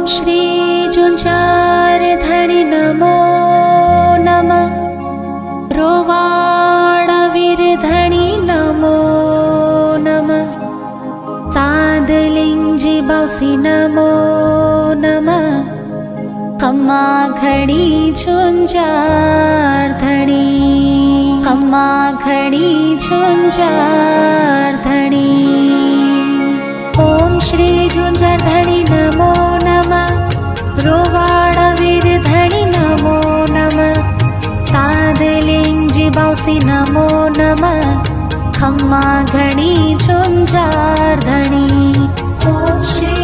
श्री झुंझारधणी नमो नमः। रोवाड़वीरधणी नमो नमः। सादलिंगजी बाउसी नमो नमः। खम्मा घड़ी झुंझारधणी, खम्मा घड़ी झुंझारधणी। ओम श्री झुंझारधणी नमो नमः। रोवाड़वीरधणी नमो नमः। सादलिंगजी बाउसी नमो नमः। खम्मा घड़ी झुंझारधणी। ओम श्री